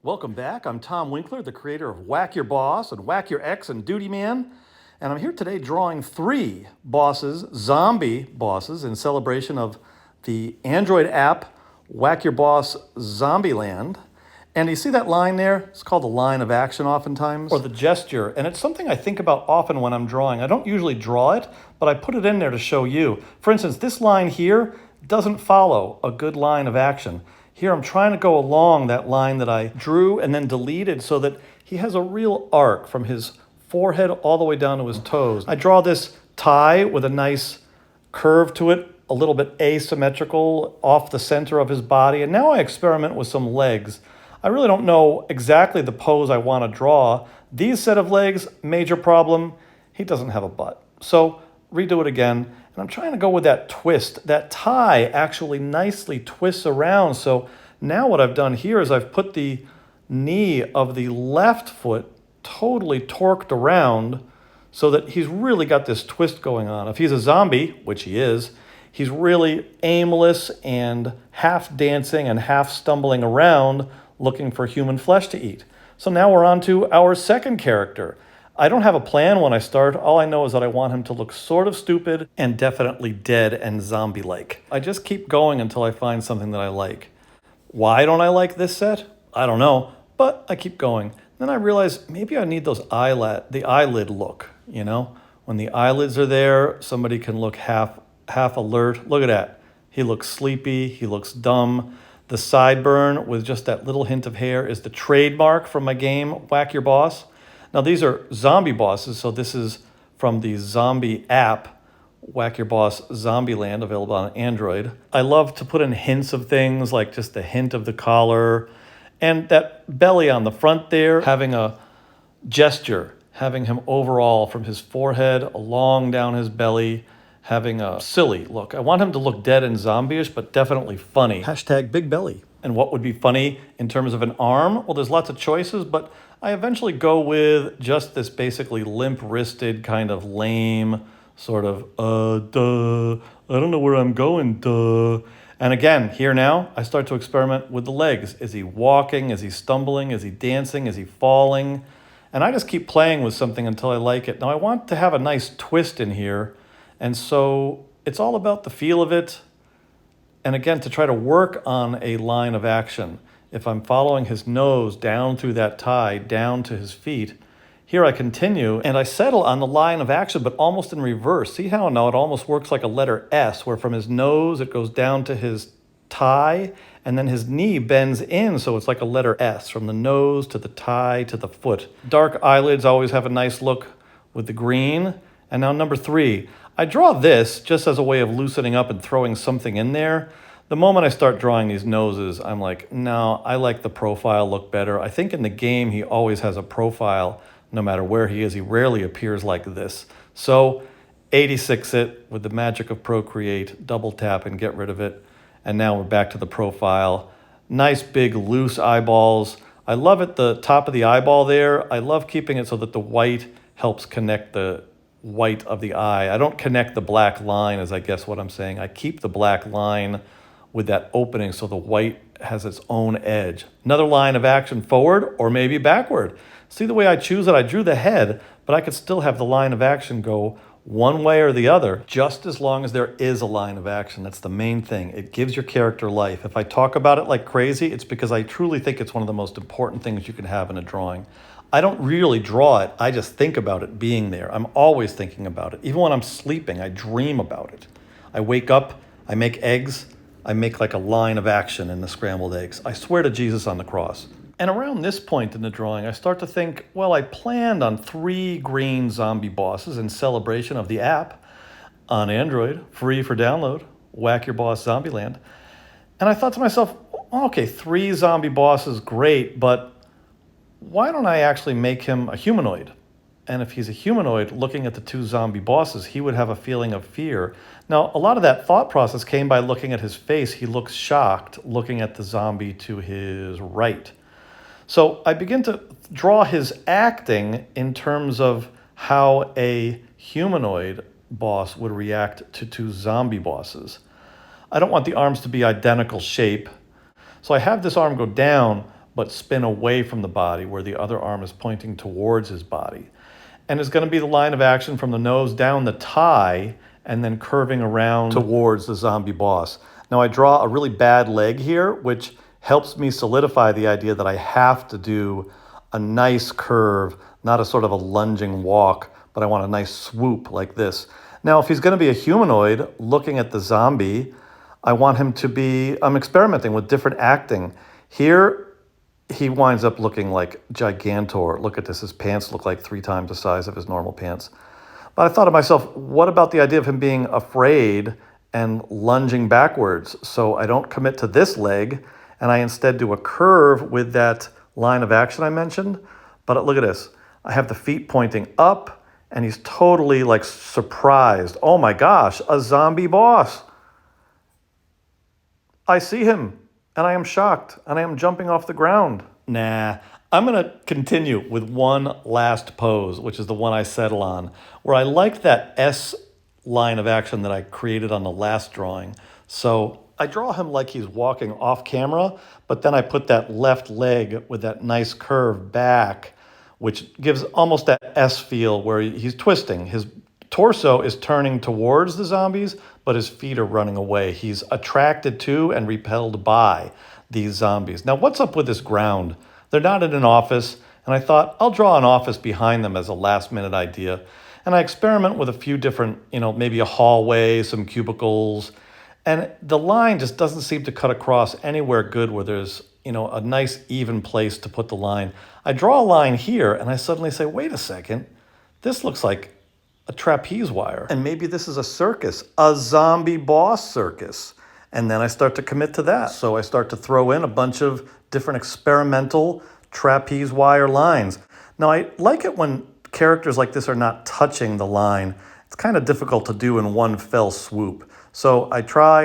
Welcome back. I'm Tom Winkler, the creator of Whack Your Boss and Whack Your Ex and Duty Man. And I'm here today drawing 3 bosses, zombie bosses, in celebration of the Android app Whack Your Boss Zombieland. And you see that line there? It's called the line of action oftentimes, or the gesture. And it's something I think about often when I'm drawing. I don't usually draw it, but I put it in there to show you. For instance, this line here doesn't follow a good line of action. Here I'm trying to go along that line that I drew and then deleted so that he has a real arc from his forehead all the way down to his toes. I draw this tie with a nice curve to it, a little bit asymmetrical off the center of his body, and now I experiment with some legs. I really don't know exactly the pose I want to draw. These set of legs, major problem, he doesn't have a butt. So redo it again. And I'm trying to go with that twist. That tie actually nicely twists around. So now what I've done here is I've put the knee of the left foot totally torqued around so that he's really got this twist going on. If he's a zombie, which he is, he's really aimless and half dancing and half stumbling around looking for human flesh to eat. So now we're on to our second character. I don't have a plan when I start. All I know is that I want him to look sort of stupid and definitely dead and zombie-like. I just keep going until I find something that I like. Why don't I like this set? I don't know, but I keep going. Then I realize maybe I need the eyelid look, you know? When the eyelids are there, somebody can look half alert. Look at that. He looks sleepy, he looks dumb. The sideburn with just that little hint of hair is the trademark from my game, Whack Your Boss. Now, these are zombie bosses, so this is from the zombie app, Whack Your Boss Zombieland, available on Android. I love to put in hints of things, like just the hint of the collar, and that belly on the front there, having a gesture, having him overall from his forehead along down his belly, having a silly look. I want him to look dead and zombie-ish, but definitely funny. Hashtag big belly. And what would be funny in terms of an arm? Well, there's lots of choices, but I eventually go with just this basically limp-wristed, kind of lame, sort of, duh, I don't know where I'm going, duh. And again, here now, I start to experiment with the legs. Is he walking? Is he stumbling? Is he dancing? Is he falling? And I just keep playing with something until I like it. Now, I want to have a nice twist in here, and so it's all about the feel of it. And again, to try to work on a line of action. If I'm following his nose down through that tie, down to his feet, here I continue and I settle on the line of action, but almost in reverse. See how now it almost works like a letter S, where from his nose it goes down to his tie, and then his knee bends in, so it's like a letter S, from the nose to the tie to the foot. Dark eyelids always have a nice look with the green. And now number 3, I draw this just as a way of loosening up and throwing something in there. The moment I start drawing these noses, I'm like, no, I like the profile look better. I think in the game he always has a profile no matter where he is. He rarely appears like this. So 86 it with the magic of Procreate, double tap and get rid of it. And now we're back to the profile. Nice big loose eyeballs. I love it, the top of the eyeball there. I love keeping it so that the white helps connect the white of the eye. I don't connect the black line, as I guess what I'm saying. I keep the black line with that opening so the white has its own edge. Another line of action forward or maybe backward. See the way I choose it? I drew the head, but I could still have the line of action go one way or the other, just as long as there is a line of action. That's the main thing. It gives your character life. If I talk about it like crazy, it's because I truly think it's one of the most important things you can have in a drawing. I don't really draw it. I just think about it being there. I'm always thinking about it. Even when I'm sleeping, I dream about it. I wake up, I make eggs, I make like a line of action in the scrambled eggs. I swear to Jesus on the cross. And around this point in the drawing, I start to think, well, I planned on 3 green zombie bosses in celebration of the app on Android, free for download, Whack Your Boss Zombieland. And I thought to myself, okay, 3 zombie bosses, great, but why don't I actually make him a humanoid? And if he's a humanoid, looking at the 2 zombie bosses, he would have a feeling of fear. Now, a lot of that thought process came by looking at his face. He looks shocked looking at the zombie to his right. So I begin to draw his acting in terms of how a humanoid boss would react to 2 zombie bosses. I don't want the arms to be identical shape. So I have this arm go down, but spin away from the body where the other arm is pointing towards his body. And it's going to be the line of action from the nose down the thigh and then curving around towards the zombie boss. Now I draw a really bad leg here, which helps me solidify the idea that I have to do a nice curve, not a sort of a lunging walk, but I want a nice swoop like this. Now, if he's going to be a humanoid looking at the zombie, I want him to be, I'm experimenting with different acting. Here, he winds up looking like Gigantor. Look at this, his pants look like 3 times the size of his normal pants. But I thought to myself, what about the idea of him being afraid and lunging backwards? So I don't commit to this leg, and I instead do a curve with that line of action I mentioned. But look at this. I have the feet pointing up, and he's totally like surprised. Oh my gosh, a zombie boss. I see him, and I am shocked, and I am jumping off the ground. Nah, I'm gonna continue with one last pose, which is the one I settle on, where I like that S line of action that I created on the last drawing. So I draw him like he's walking off camera, but then I put that left leg with that nice curve back, which gives almost that S feel where he's twisting. His torso is turning towards the zombies, but his feet are running away. He's attracted to and repelled by these zombies. Now, what's up with this ground? They're not in an office, and I thought I'll draw an office behind them as a last-minute idea. And I experiment with a few different, maybe a hallway, some cubicles, and the line just doesn't seem to cut across anywhere good where there's, a nice even place to put the line. I draw a line here, and I suddenly say, wait a second, this looks like a trapeze wire. And maybe this is a circus, a zombie boss circus. And then I start to commit to that. So I start to throw in a bunch of different experimental trapeze wire lines. Now, I like it when characters like this are not touching the line. It's kind of difficult to do in one fell swoop. So I try,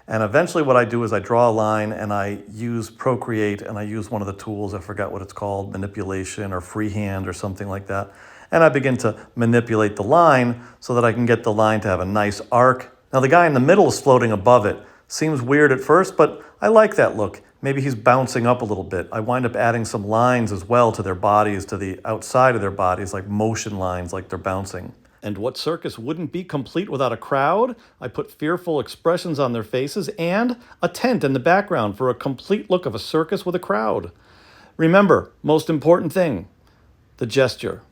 and eventually what I do is I draw a line and I use Procreate, and I use one of the tools, I forgot what it's called, manipulation or freehand or something like that. And I begin to manipulate the line so that I can get the line to have a nice arc. Now the guy in the middle is floating above it. Seems weird at first, but I like that look. Maybe he's bouncing up a little bit. I wind up adding some lines as well to their bodies, to the outside of their bodies, like motion lines, like they're bouncing. And what circus wouldn't be complete without a crowd? I put fearful expressions on their faces and a tent in the background for a complete look of a circus with a crowd. Remember, most important thing, the gesture,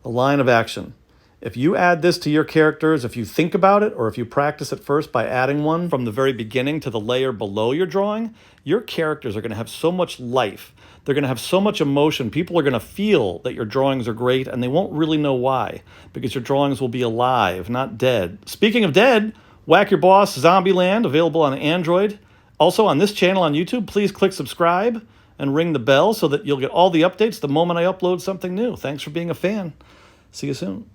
the line of action. If you add this to your characters, if you think about it, or if you practice it first by adding one from the very beginning to the layer below your drawing, your characters are going to have so much life. They're going to have so much emotion. People are going to feel that your drawings are great, and they won't really know why, because your drawings will be alive, not dead. Speaking of dead, Whack Your Boss Zombieland, available on Android. Also on this channel on YouTube, please click subscribe and ring the bell so that you'll get all the updates the moment I upload something new. Thanks for being a fan. See you soon.